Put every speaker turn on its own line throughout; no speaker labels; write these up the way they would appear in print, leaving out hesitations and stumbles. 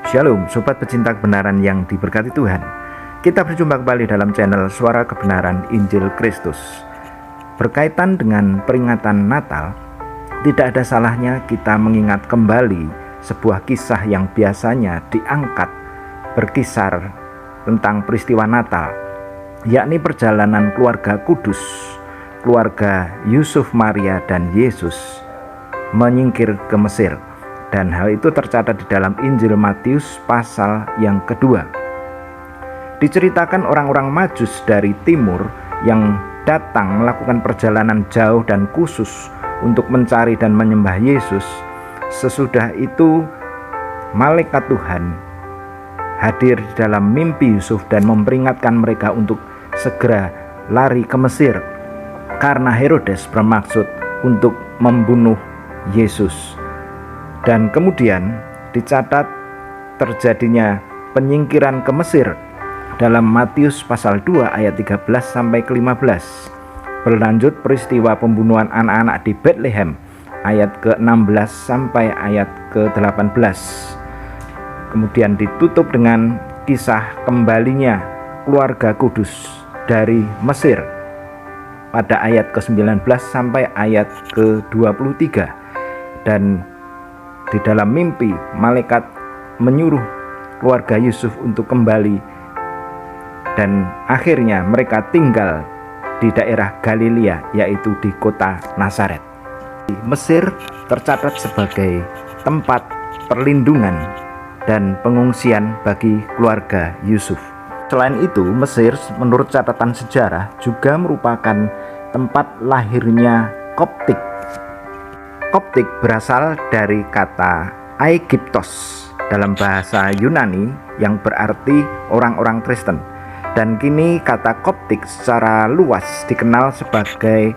Shalom sobat pecinta kebenaran yang diberkati Tuhan. Kita berjumpa kembali dalam channel Suara Kebenaran Injil Kristus. Berkaitan dengan peringatan Natal, tidak ada salahnya kita mengingat kembali sebuah kisah yang biasanya diangkat berkisar tentang peristiwa Natal, yakni perjalanan keluarga kudus, keluarga Yusuf, Maria, dan Yesus menyingkir ke Mesir. Dan hal itu tercatat di dalam Injil Matius pasal yang kedua. Diceritakan orang-orang Majus dari timur yang datang melakukan perjalanan jauh dan khusus untuk mencari dan menyembah Yesus. Sesudah itu malaikat Tuhan hadir di dalam mimpi Yusuf dan memperingatkan mereka untuk segera lari ke Mesir karena Herodes bermaksud untuk membunuh Yesus. Dan kemudian dicatat terjadinya penyingkiran ke Mesir dalam Matius pasal 2 ayat 13 sampai ke 15. Berlanjut peristiwa pembunuhan anak-anak di Bethlehem ayat ke-16 sampai ayat ke-18. Kemudian ditutup dengan kisah kembalinya keluarga kudus dari Mesir pada ayat ke-19 sampai ayat ke-23. Dan di dalam mimpi malaikat menyuruh keluarga Yusuf untuk kembali, dan akhirnya mereka tinggal di daerah Galilea, yaitu di kota Nazaret. Mesir tercatat sebagai tempat perlindungan dan pengungsian bagi keluarga Yusuf. Selain itu, Mesir menurut catatan sejarah juga merupakan tempat lahirnya Koptik. Koptik berasal dari kata Aegyptos dalam bahasa Yunani yang berarti orang-orang Kristen. Dan kini kata Koptik secara luas dikenal sebagai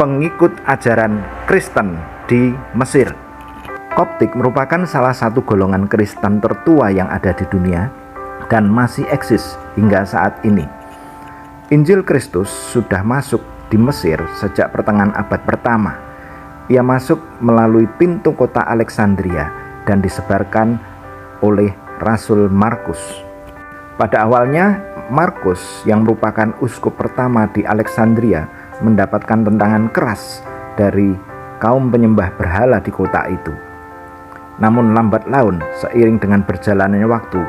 pengikut ajaran Kristen di Mesir. Koptik merupakan salah satu golongan Kristen tertua yang ada di dunia dan masih eksis hingga saat ini. Injil Kristus sudah masuk di Mesir sejak pertengahan abad pertama. Ia masuk melalui pintu kota Alexandria dan disebarkan oleh Rasul Markus. Pada awalnya, Markus yang merupakan uskup pertama di Alexandria mendapatkan tentangan keras dari kaum penyembah berhala di kota itu. Namun lambat laun, seiring dengan berjalannya waktu,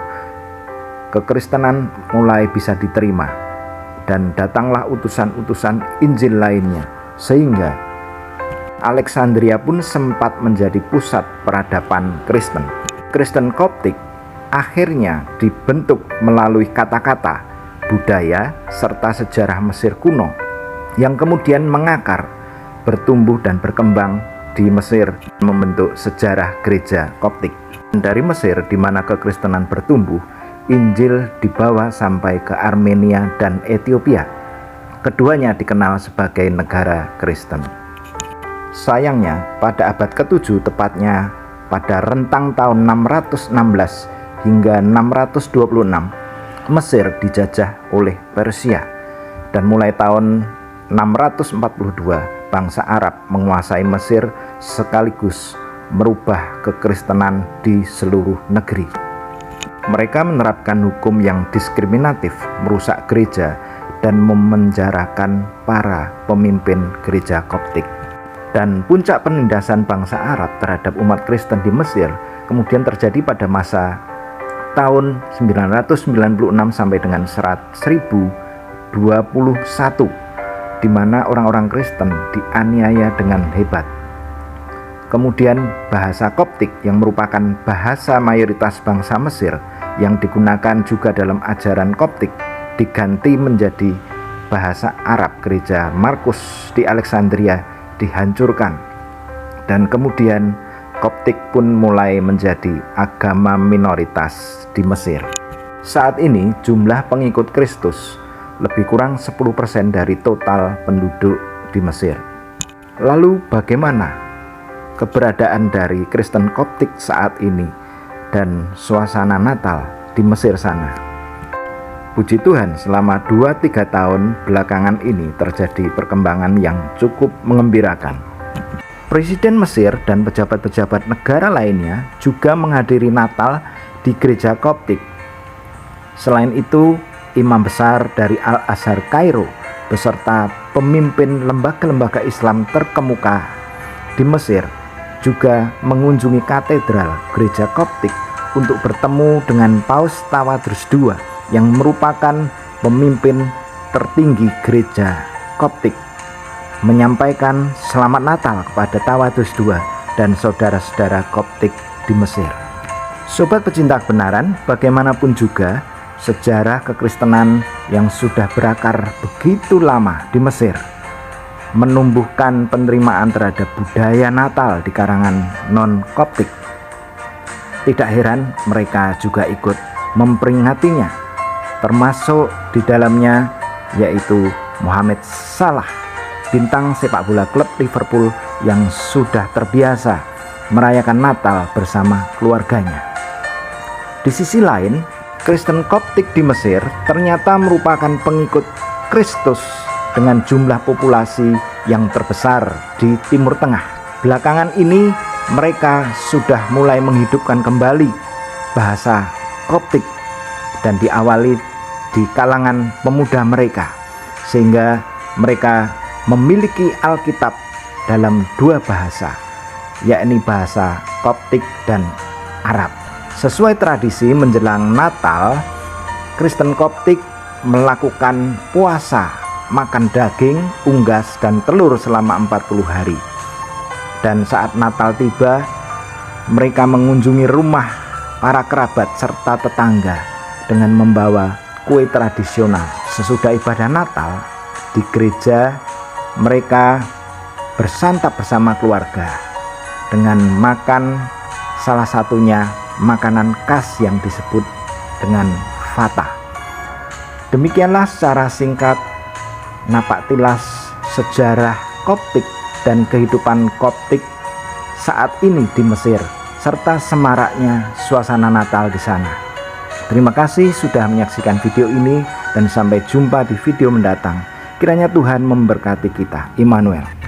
kekristenan mulai bisa diterima dan datanglah utusan-utusan Injil lainnya, sehingga Alexandria pun sempat menjadi pusat peradaban Kristen. Kristen Koptik akhirnya dibentuk melalui kata-kata, budaya, serta sejarah Mesir kuno yang kemudian mengakar, bertumbuh dan berkembang di Mesir, membentuk sejarah gereja Koptik. Dari Mesir, di mana kekristenan bertumbuh, Injil dibawa sampai ke Armenia dan Ethiopia. Keduanya dikenal sebagai negara Kristen. Sayangnya, pada abad ke-7, tepatnya pada rentang tahun 616 hingga 626, Mesir dijajah oleh Persia. Dan mulai tahun 642, bangsa Arab menguasai Mesir sekaligus merubah kekristenan di seluruh negeri. Mereka menerapkan hukum yang diskriminatif, merusak gereja, dan memenjarakan para pemimpin gereja Koptik. Dan puncak penindasan bangsa Arab terhadap umat Kristen di Mesir kemudian terjadi pada masa tahun 996 sampai dengan 1021, di mana orang-orang Kristen dianiaya dengan hebat. Kemudian bahasa Koptik yang merupakan bahasa mayoritas bangsa Mesir yang digunakan juga dalam ajaran Koptik diganti menjadi bahasa Arab. Gereja Markus di Alexandria dihancurkan, dan kemudian Koptik pun mulai menjadi agama minoritas di Mesir. Saat ini jumlah pengikut Kristus lebih kurang 10% dari total penduduk di Mesir. Lalu bagaimana keberadaan dari Kristen Koptik saat ini dan suasana Natal di Mesir sana? Puji Tuhan, selama 2-3 tahun belakangan ini terjadi perkembangan yang cukup mengembirakan. Presiden Mesir dan pejabat-pejabat negara lainnya juga menghadiri Natal di gereja Koptik. Selain itu, imam besar dari Al-Azhar Kairo beserta pemimpin lembaga-lembaga Islam terkemuka di Mesir juga mengunjungi katedral gereja Koptik untuk bertemu dengan Paus Tawadros II yang merupakan pemimpin tertinggi gereja Koptik, menyampaikan selamat Natal kepada Tawadros II dan saudara-saudara Koptik di Mesir. Sobat pecinta kebenaran, bagaimanapun juga sejarah kekristenan yang sudah berakar begitu lama di Mesir menumbuhkan penerimaan terhadap budaya Natal di karangan non-Koptik. Tidak heran mereka juga ikut memperingatinya, termasuk di dalamnya yaitu Mohamed Salah, bintang sepak bola klub Liverpool yang sudah terbiasa merayakan Natal bersama keluarganya. Di sisi lain, Kristen Koptik di Mesir ternyata merupakan pengikut Kristus dengan jumlah populasi yang terbesar di Timur Tengah. Belakangan ini mereka sudah mulai menghidupkan kembali bahasa Koptik dan diawali di kalangan pemuda mereka, sehingga mereka memiliki Alkitab dalam dua bahasa, yakni bahasa Koptik dan Arab. Sesuai tradisi menjelang Natal, Kristen Koptik melakukan puasa, makan daging, unggas, dan telur selama 40 hari. Dan saat Natal tiba, mereka mengunjungi rumah para kerabat serta tetangga dengan membawa kue tradisional. Sesudah ibadah Natal di gereja, mereka bersantap bersama keluarga dengan makan salah satunya makanan khas yang disebut dengan fatah. Demikianlah secara singkat napak tilas sejarah Koptik dan kehidupan Koptik saat ini di Mesir, serta semaraknya suasana Natal di sana. Terima kasih sudah menyaksikan video ini dan sampai jumpa di video mendatang. Kiranya Tuhan memberkati kita. Immanuel.